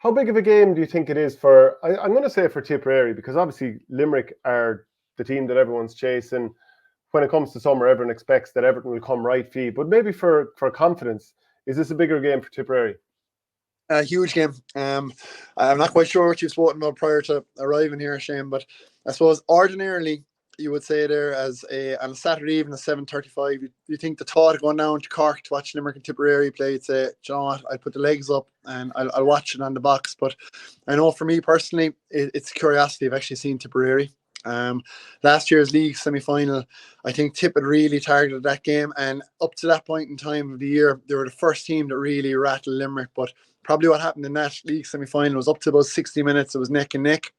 How big of a game do you think it is for, I'm going to say for Tipperary, because obviously Limerick are the team that everyone's chasing. When it comes to summer, everyone expects that everything will come right for you. But maybe for confidence, is this a bigger game for Tipperary? A huge game. I'm not quite sure what you've spoken about prior to arriving here, Shane, but I suppose ordinarily you would say there as on a Saturday evening at 7:35, you think the thought of going down to Cork to watch Limerick and Tipperary play, you'd say, you know what, I'll put the legs up and I'll watch it on the box. But I know for me personally, it's curiosity. I've actually seen Tipperary. Last year's league semi-final, I think Tipp had really targeted that game, and up to that point in time of the year, they were the first team that really rattled Limerick. But probably what happened in that league semi-final was up to about 60 minutes, it was neck and neck,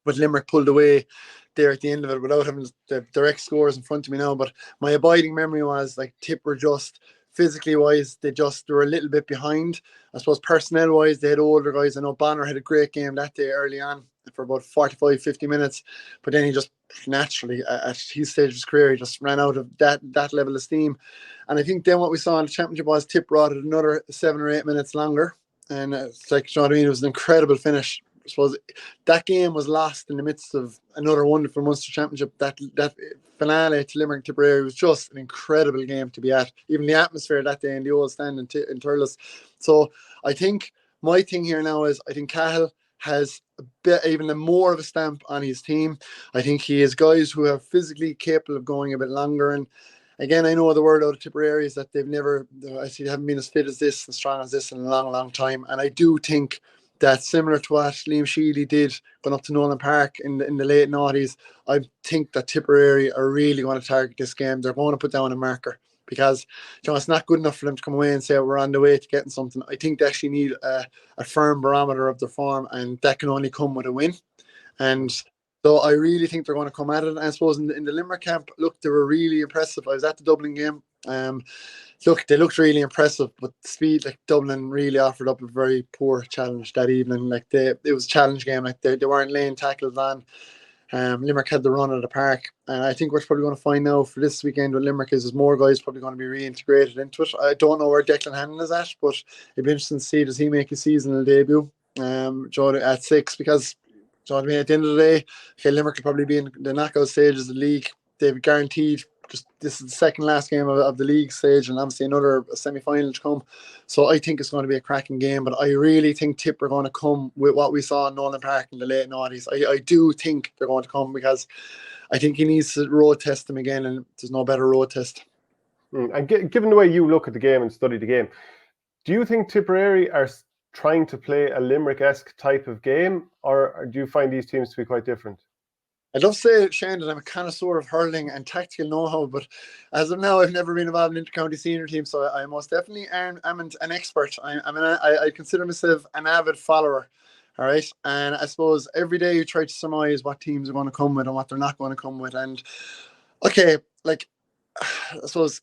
but Limerick pulled away there at the end of it without having the direct scores in front of me now. But my abiding memory was like Tipp were just physically wise, they were a little bit behind. I suppose personnel wise, they had older guys. I know Bonner had a great game that day early on for about 45, 50 minutes, but then he just naturally at his stage of his career, he just ran out of that level of steam. And I think then what we saw in the championship was Tipp brought it another 7 or 8 minutes longer. And it's like, you know what I mean? It was an incredible finish. I suppose that game was lost in the midst of another wonderful Munster Championship. That finale to Limerick Tipperary was just an incredible game to be at. Even the atmosphere that day in the old stand in Turles. So I think my thing here now is I think Cahill has a bit, even more of a stamp on his team. I think he has guys who are physically capable of going a bit longer. And again, I know the word out of Tipperary is that they haven't been as fit as this and strong as this in a long, long time. And I do think that similar to what Liam Sheely did going up to Nolan Park in the late noughties, I think that Tipperary are really going to target this game. They're going to put down a marker because, you know, it's not good enough for them to come away and say we're on the way to getting something. I think they actually need a firm barometer of their form, and that can only come with a win. And so I really think they're going to come at it. And I suppose in the Limerick camp, look, they were really impressive. I was at the Dublin game. Look, they looked really impressive, but speed, like Dublin really offered up a very poor challenge that evening. Like it was a challenge game. Like they weren't laying tackles on. Limerick had the run of the park, and I think we're probably going to find now for this weekend with Limerick is more guys probably going to be reintegrated into it. I don't know where Declan Hannon is at, but it'd be interesting to see, does he make his seasonal debut at 6, because you know what I mean, at the end of the day, okay, Limerick will probably be in the knockout stages of the league. They've guaranteed just this is the second last game of the league stage, and obviously another semi-final to come. So I think it's going to be a cracking game, but I really think Tipp are going to come with what we saw in Nolan Park in the late noughties. I do think they're going to come, because I think he needs to road test them again, and there's no better road test. And given the way you look at the game and study the game, do you think Tipperary are trying to play a Limerick-esque type of game, or do you find these teams to be quite different? I'd love to say, Shane, that I'm a connoisseur of hurling and tactical know-how, but as of now, I've never been involved in inter-county senior team, so I most definitely am an expert. I consider myself an avid follower, all right? And I suppose every day you try to surmise what teams are going to come with and what they're not going to come with. And, okay, like, I suppose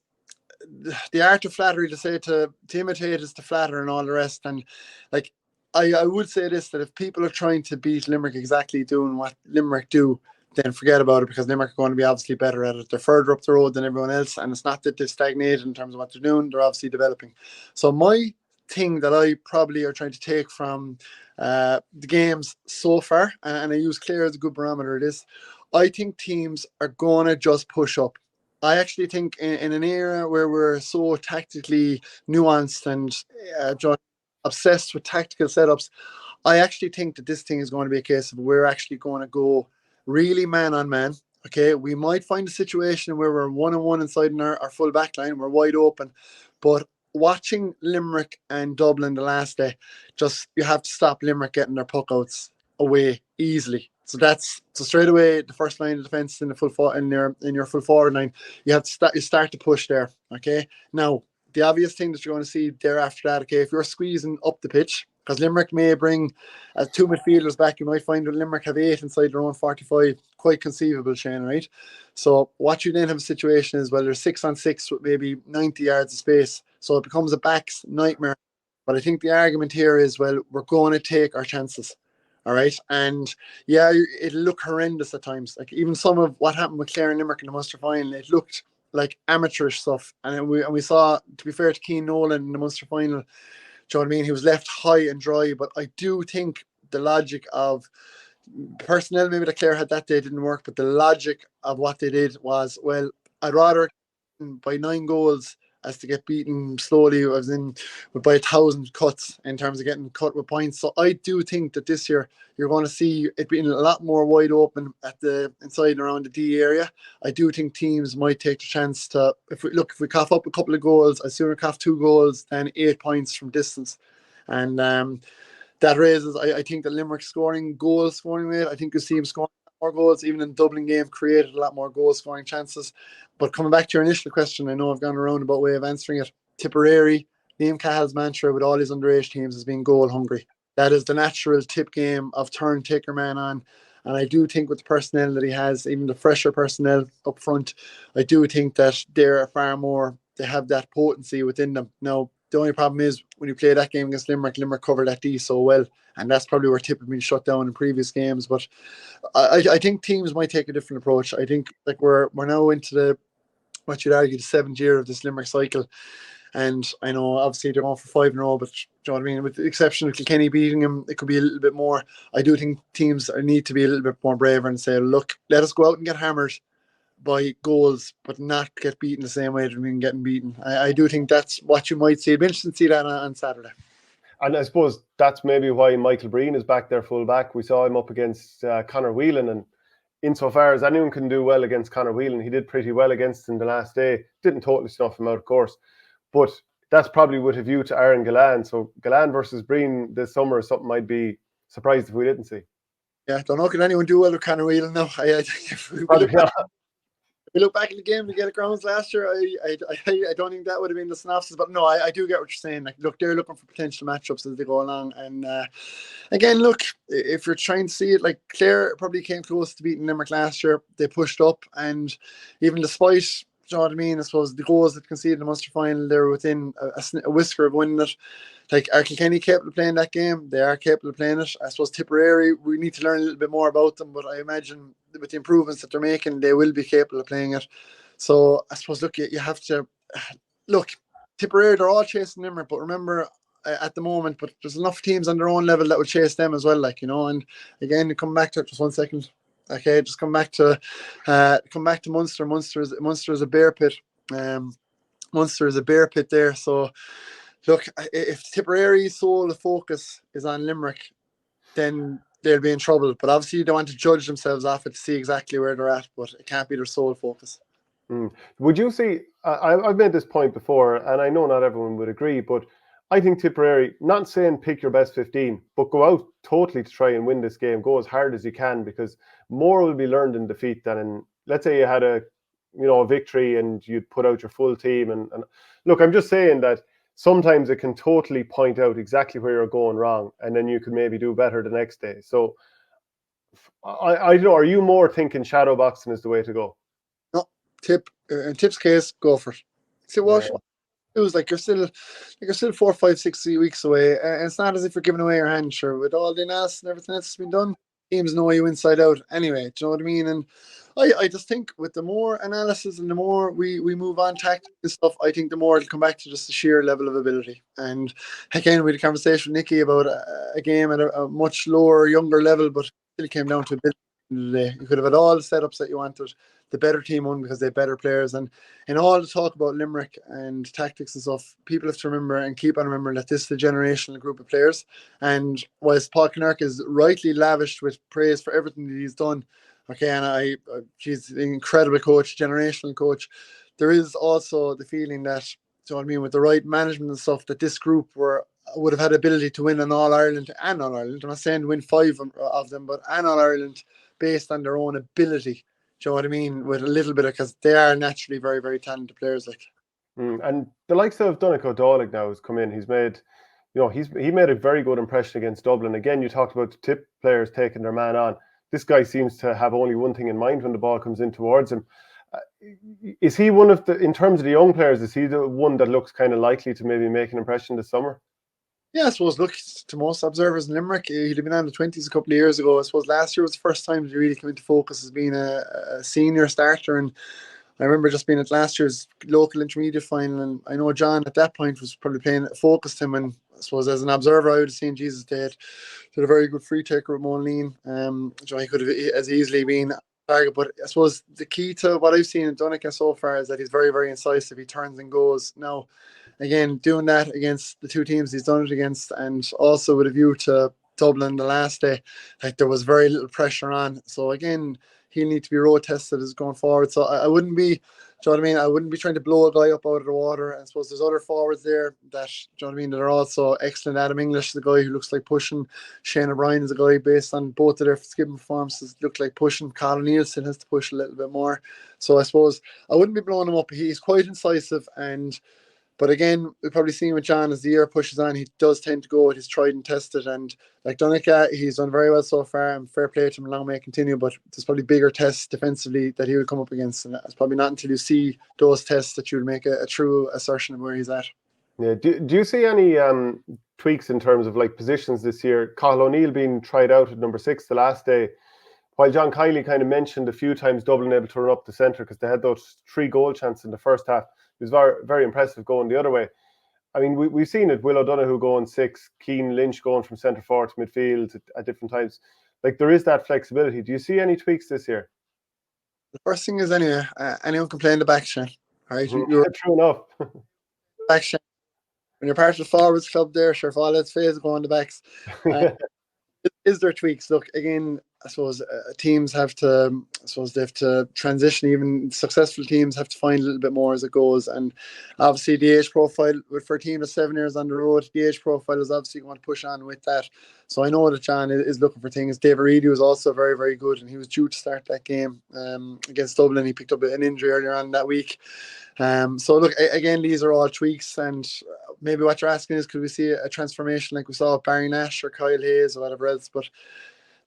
the art of flattery to imitate is to flatter and all the rest. And, like, I would say this, that if people are trying to beat Limerick exactly doing what Limerick do, then forget about it, because Limerick are going to be obviously better at it. They're further up the road than everyone else, and it's not that they've stagnated in terms of what they're doing. They're obviously developing. So my thing that I probably are trying to take from the games so far, and I use Clare as a good barometer of this, I think teams are going to just push up. I actually think in an era where we're so tactically nuanced and obsessed with tactical setups, I actually think that this thing is going to be a case of we're actually going to go really man on man. Okay, we might find a situation where we're 1-on-1 inside in our full back line, we're wide open, but watching Limerick and Dublin the last day, just you have to stop Limerick getting their puck outs away easily. So straight away the first line of defence in the in your full forward line, you have to start to push there. Okay, now the obvious thing that you're going to see there after that, okay, if you're squeezing up the pitch, because Limerick may bring 2 midfielders back, you might find that Limerick have 8 inside their own 45, quite conceivable, Shane, right? So what you then have a situation is, well, there's 6-on-6 with maybe 90 yards of space, so it becomes a back's nightmare. But I think the argument here is, well, we're going to take our chances, all right? And yeah, it'll look horrendous at times. Like even some of what happened with Clare and Limerick in the Munster final, it looked like amateurish stuff. And we saw, to be fair to Keane Nolan in the Munster final, you know what I mean? He was left high and dry. But I do think the logic of personnel, maybe that Clare had that day didn't work, but the logic of what they did was, well, I'd rather by 9 goals as to get beaten slowly, as in by 1,000 cuts in terms of getting cut with points. So I do think that this year you're going to see it being a lot more wide open at the inside and around the D area. I do think teams might take the chance to, if we cough up a couple of goals, I'd sooner cough 2 goals than 8 points from distance. And that raises, I think, the Limerick scoring rate. I think you see him scoring more goals, even in the Dublin game, created a lot more goal scoring chances. But coming back to your initial question, I know I've gone a roundabout way of answering it. Tipperary, Liam Cahill's mantra with all his underage teams has been goal hungry. That is the natural Tip game of turn, take your man on. And I do think with the personnel that he has, even the fresher personnel up front, I do think that they're far more, they have that potency within them. Now, the only problem is when you play that game against Limerick, Limerick covered that D so well. And that's probably where Tip had been shut down in previous games. But I think teams might take a different approach. I think like we're now into the, what you'd argue, the 7th year of this Limerick cycle. And I know obviously they're going for 5 in a row, but you know what I mean? With the exception of Kilkenny beating him, it could be a little bit more. I do think teams need to be a little bit more braver and say, look, let us go out and get hammered by goals, but not get beaten the same way that we've been getting beaten. I do think that's what you might see. It'd be interesting to see that on Saturday. And I suppose that's maybe why Michael Breen is back there full back. We saw him up against Conor Whelan, and insofar as anyone can do well against Conor Whelan, he did pretty well against him the last day. Didn't totally snuff him out, of course. But that's probably with a view to Aaron Gillan. So Gillan versus Breen this summer is something I'd be surprised if we didn't see. Yeah, I don't know, can anyone do well with Conor Whelan now? If we look back at the game to get grounds last year, I don't think that would have been the synopsis. But no, I do get what you're saying. Like, look, they're looking for potential matchups as they go along. And again, look, if you're trying to see it, like Clare probably came close to beating Limerick last year. They pushed up, and even despite, you know what I mean, I suppose the goals that conceded in the Munster final, they were within a whisker of winning it. Like, are Kilkenny capable of playing that game? They are capable of playing it. I suppose Tipperary, we need to learn a little bit more about them, but I imagine with the improvements that they're making, they will be capable of playing it. So I suppose, look, you have to look. Tipperary, they're all chasing Limerick, but remember at the moment, but there's enough teams on their own level that will chase them as well. Like, you know, and again, you come back to it. Just 1 second. Okay, just come back to Munster. Munster is a bear pit. Munster is a bear pit there. So look, if Tipperary's sole focus is on Limerick, then they'll be in trouble. But obviously, you don't want to judge themselves off it to see exactly where they're at, but it can't be their sole focus. Would you see, I've made this point before, and I know not everyone would agree, but I think Tipperary, not saying pick your best 15, but go out totally to try and win this game. Go as hard as you can, because more will be learned in defeat than in, let's say you had a victory and you'd put out your full team. And look, I'm just saying that sometimes it can totally point out exactly where you're going wrong, and then you could maybe do better the next day. So I don't know, are you more thinking shadow boxing is the way to go? No, in Tip's case, go for it. See what it was like. You're still 4, 5, 6 weeks away, and it's not as if you're giving away your hand. Sure, with all the analysis and everything that's been done, teams know you inside out anyway. Do you know what I mean? And I just think with the more analysis and the more we move on tactics and stuff, I think the more it'll come back to just the sheer level of ability. And again, we had a conversation with Nicky about a game at a much lower, younger level, but it still came down to ability. You could have had all the setups that you wanted. The better team won because they had better players. And in all the talk about Limerick and tactics and stuff, people have to remember and keep on remembering that this is a generational group of players. And whilst Paul Kinnerk is rightly lavished with praise for everything that he's done, okay, and he's an incredible coach, generational coach, there is also the feeling that, you know what I mean, with the right management and stuff, that this group would have had ability to win an All-Ireland and All-Ireland. I'm not saying win 5 of them, but an All-Ireland based on their own ability. Do you know what I mean? With a little bit of, because they are naturally very, very talented players. Like, and the likes of Donncha Dálaigh now has come in. He's made, he made a very good impression against Dublin. Again, you talked about the Tip players taking their man on. This guy seems to have only one thing in mind when the ball comes in towards him. Is he one of in terms of the young players, is he the one that looks kind of likely to maybe make an impression this summer? Yeah, I suppose, look, to most observers in Limerick, he'd have been on the 20s a couple of years ago. I suppose last year was the first time he really came into focus as being a senior starter. And I remember just being at last year's local intermediate final, and I know John at that point was probably focused him, and suppose as an observer, I would have seen Jesus did a very good free taker with Moline. He could have as easily been a target, but I suppose the key to what I've seen in Donegal so far is that he's very, very incisive. He turns and goes. Now, again, doing that against the two teams he's done it against, and also with a view to Dublin the last day, like there was very little pressure on. So again, he'll need to be road tested as going forward. So I wouldn't be, do you know what I mean? I wouldn't be trying to blow a guy up out of the water. I suppose there's other forwards there that, do you know what I mean, that are also excellent. Adam English is a guy who looks like pushing. Shane O'Brien is a guy based on both of their skipping performances look like pushing. Colin Nielsen has to push a little bit more. So I suppose I wouldn't be blowing him up. He's quite incisive, but again, we've probably seen with John as the year pushes on, he does tend to go with his tried and tested. And like Donegal, he's done very well so far, and fair play to him, long may it continue. But there's probably bigger tests defensively that he will come up against, and it's probably not until you see those tests that you'll make a true assertion of where he's at. Yeah. Do you see any tweaks in terms of like positions this year? Cathal O'Neill being tried out at number 6 the last day, while John Kiley kind of mentioned a few times Dublin able to run up the centre because they had those 3 goal chances in the first half. It was very, very impressive going the other way. I mean, we've seen it. Will O'Donoghue going 6, Keane Lynch going from centre forward to midfield at different times. Like, there is that flexibility. Do you see any tweaks this year? The first thing is, anyway, anyone can play in the back, Shane. All right, True enough. Back, Shane. When you're part of the forwards club there, sure, if all that's phase go on the backs. Is there tweaks? Look, again, I suppose teams have to, they have to transition. Even successful teams have to find a little bit more as it goes. And obviously the age profile for a team that's 7 years on the road, the age profile is obviously going to push on with that. So I know that John is looking for things. David Reedy was also very, very good, and he was due to start that game against Dublin. He picked up an injury earlier on that week. So look, again, these are all tweaks, and maybe what you're asking is, could we see a transformation like we saw with Barry Nash or Kyle Hayes or whatever else? But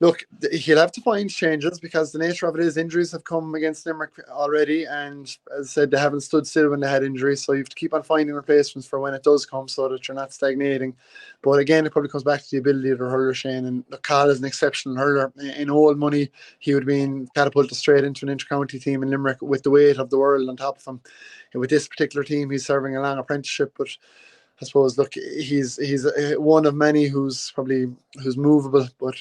look, he'll have to find changes because the nature of it is injuries have come against Limerick already, and as I said, they haven't stood still when they had injuries, so you have to keep on finding replacements for when it does come so that you're not stagnating. But again, it probably comes back to the ability of the hurler, Shane, and Carl is an exceptional hurler. In old money, he would have been catapulted straight into an inter-county team in Limerick with the weight of the world on top of him. And with this particular team, he's serving a long apprenticeship, but I suppose, look, he's one of many who's movable, but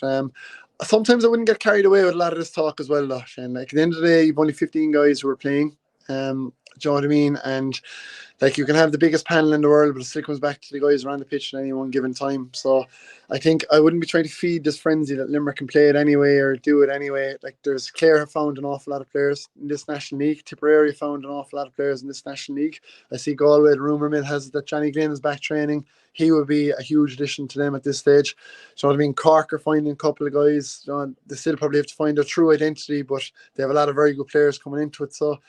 sometimes I wouldn't get carried away with a lot of this talk as well, though, Shane. Like, at the end of the day, you've only 15 guys who are playing. Do you know what I mean? And like, you can have the biggest panel in the world, but it still comes back to the guys around the pitch at any one given time. So I think I wouldn't be trying to feed this frenzy that Limerick can play it anyway or do it anyway. Like, there's Clare have found an awful lot of players in this National League. Tipperary found an awful lot of players in this National League. I see Galway, the rumour mill has that Johnny Glynn is back training. He would be a huge addition to them at this stage. So I mean, Cork are finding a couple of guys. They still probably have to find their true identity, but they have a lot of very good players coming into it. So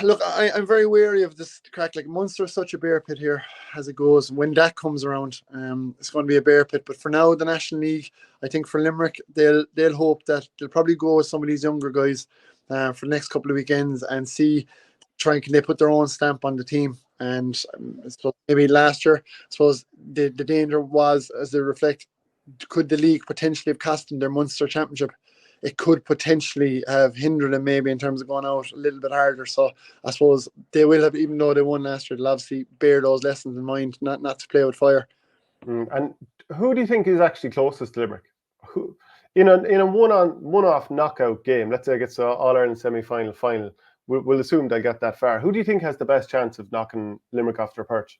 look, I'm very wary of this crack. Like, Munster is such a bear pit here as it goes. When that comes around, it's going to be a bear pit. But for now, the National League, I think for Limerick, they'll hope that they'll probably go with some of these younger guys for the next couple of weekends and can they put their own stamp on the team. And so maybe last year, I suppose the danger was, as they reflect, could the league potentially have cost them their Munster championship? It could potentially have hindered them maybe in terms of going out a little bit harder. So I suppose they will have, even though they won last year, they'll obviously bear those lessons in mind, not to play with fire. And who do you think is actually closest to Limerick? Who in a one-off knockout game? Let's say it gets an All-Ireland semi-final, final. We'll assume they get that far. Who do you think has the best chance of knocking Limerick off their perch?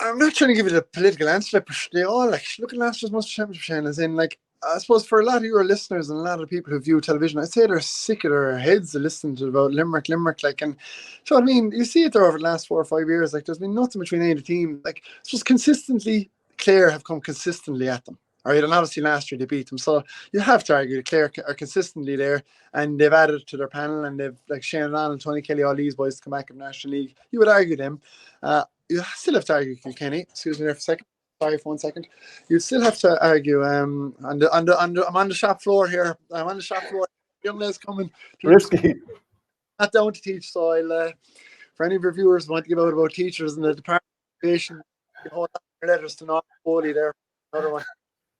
I'm not trying to give it a political answer, but they all look at last year's Munster Championship, Shane, as in, like, I suppose for a lot of your listeners and a lot of people who view television, I'd say they're sick of their heads of listening to about Limerick, like, and so I mean, you see it there over the last 4 or 5 years. Like, there's been nothing between any of the team. Like, it's just consistently, Clare have come consistently at them. All right, and obviously last year they beat them. So you have to argue that Clare are consistently there, and they've added to their panel, and they've, like, Shane O'Donnell and Tony Kelly, all these boys to come back in the National League. You would argue them. You still have to argue Kilkenny. Excuse me there for a second. Sorry for 1 second. You'd still have to argue. I'm on the shop floor here. I'm on the shop floor. Young lads coming. Risky. Not down to teach. So I'll, for any of your viewers who want to give out about teachers in the department of education, you hold on your letters to North Foley there. Another one.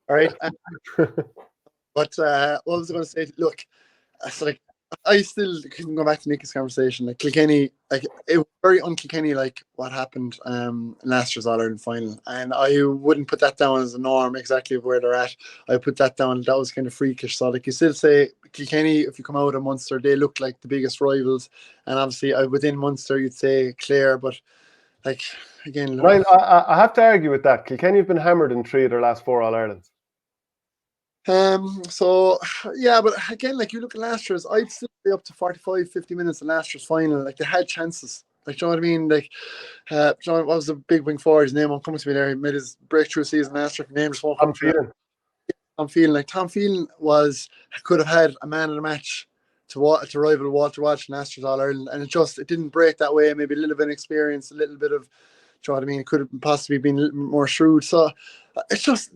All right. But what was I going to say? Look, it's like, I still can go back to Nicky's conversation. Like Kilkenny, like it was very un-Kilkenny, like what happened last year's All Ireland final, and I wouldn't put that down as a norm exactly of where they're at. I put that down. That was kind of freakish. So like you still say Kilkenny, if you come out of Munster, they look like the biggest rivals, and obviously within Munster you'd say Clare, but like again, Ryan, I have to argue with that. Kilkenny have been hammered in 3 of their last 4 All Irelands. So yeah, but again, like you look at last year's, I'd still be up to 45, 50 minutes in last year's final. Like they had chances. Like, do you know what I mean? Like, John, what was the big wing forward? His name won't come to me there. He made his breakthrough season last year. Name just won't come to me. Tom Phelan could have had a man of the match to rival Walter Walsh in last year's All Ireland, and it didn't break that way. Maybe a little bit of inexperience, a little bit of, do you know what I mean? It could have possibly been a little more shrewd. So it's just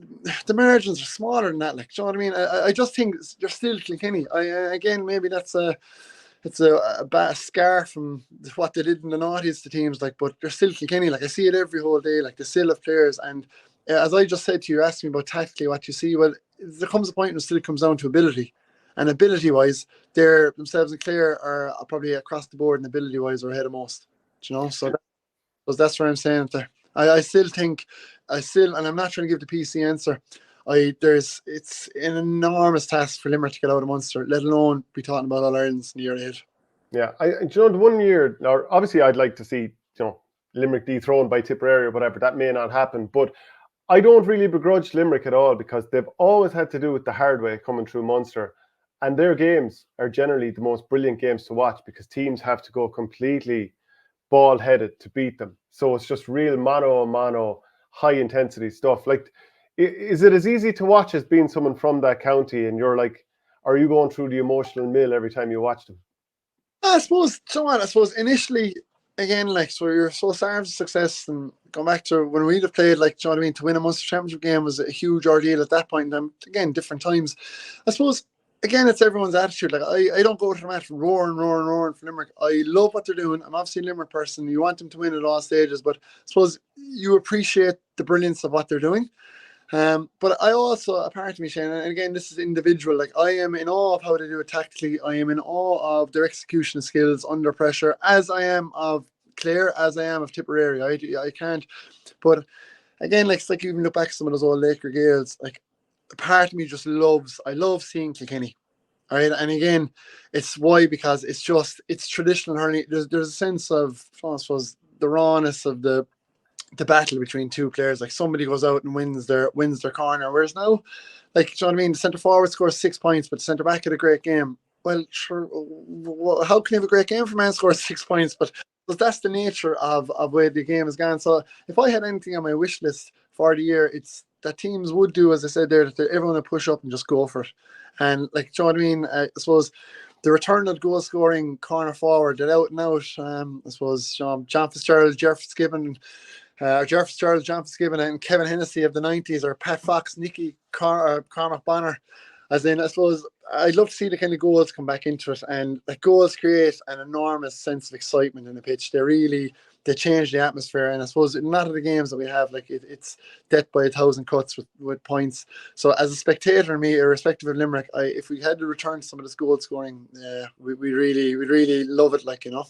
the margins are smaller than that. Like, do you know what I mean? I just think they're still Kilkenny. Again, maybe it's a bad scar from what they did in the noughties to teams, like, but they're still Kilkenny. Like I see it every whole day. Like they still have players, and as I just said to you, asked me about tactically what you see. Well, there comes a point when it still comes down to ability, and ability-wise, they're themselves and Clare are probably across the board, and ability-wise are ahead of most. Do you know, so that's what I'm saying there. I still think, and I'm not trying to give the PC answer. It's an enormous task for Limerick to get out of Munster, let alone be talking about All Ireland's in the year ahead. Yeah, the 1 year, or obviously I'd like to see, Limerick dethroned by Tipperary or whatever. That may not happen, but I don't really begrudge Limerick at all, because they've always had to do it the hard way coming through Munster, and their games are generally the most brilliant games to watch, because teams have to go completely ball-headed to beat them. So it's just real mano-a-mano, high-intensity stuff. Like, is it as easy to watch as being someone from that county, and you're like, are you going through the emotional mill every time you watch them? I suppose, initially, again, like, so you're so starved of success, and going back to when we'd have played, like, do you know what I mean, to win a Munster Championship game was a huge ordeal at that point in time. Again, different times. I suppose, again, it's everyone's attitude. Like, I don't go to the match roaring for Limerick. I love what they're doing. I'm obviously a Limerick person. You want them to win at all stages, but I suppose you appreciate the brilliance of what they're doing. But I also, a part of me, Shane, and again, this is individual, like I am in awe of how they do it tactically. I am in awe of their execution skills under pressure, as I am of Clare, as I am of Tipperary. I can't. But again, like, it's like you even look back at some of those old Laker Gales, like a part of me just I love seeing Kilkenny. All right. And again, it's why, because it's traditional hurling. There's a sense of, I suppose, the rawness of the battle between two players. Like somebody goes out and wins their corner, whereas now, like, do you know what I mean, the centre forward scores 6 points, but the centre back had a great game. Well, sure, how can you have a great game for a man scores 6 points? But that's the nature of where the game has gone. So if I had anything on my wish list for the year, it's that teams would do, as I said there, that everyone would push up and just go for it. And like, do you know what I mean? I suppose the return of goal scoring corner forward, that out and out, I suppose, John Fitzgerald, John Fitzgibbon, and Kevin Hennessy of the 90s, or Pat Fox, Nicky Cormac Bonner. As in, I suppose I'd love to see the kind of goals come back into it, and like goals create an enormous sense of excitement in the pitch. They change the atmosphere, and I suppose in a lot of the games that we have, like it's death by 1,000 cuts with points. So as a spectator, me, irrespective of Limerick, if we had to return to some of this goal scoring, we'd really love it, like, you know.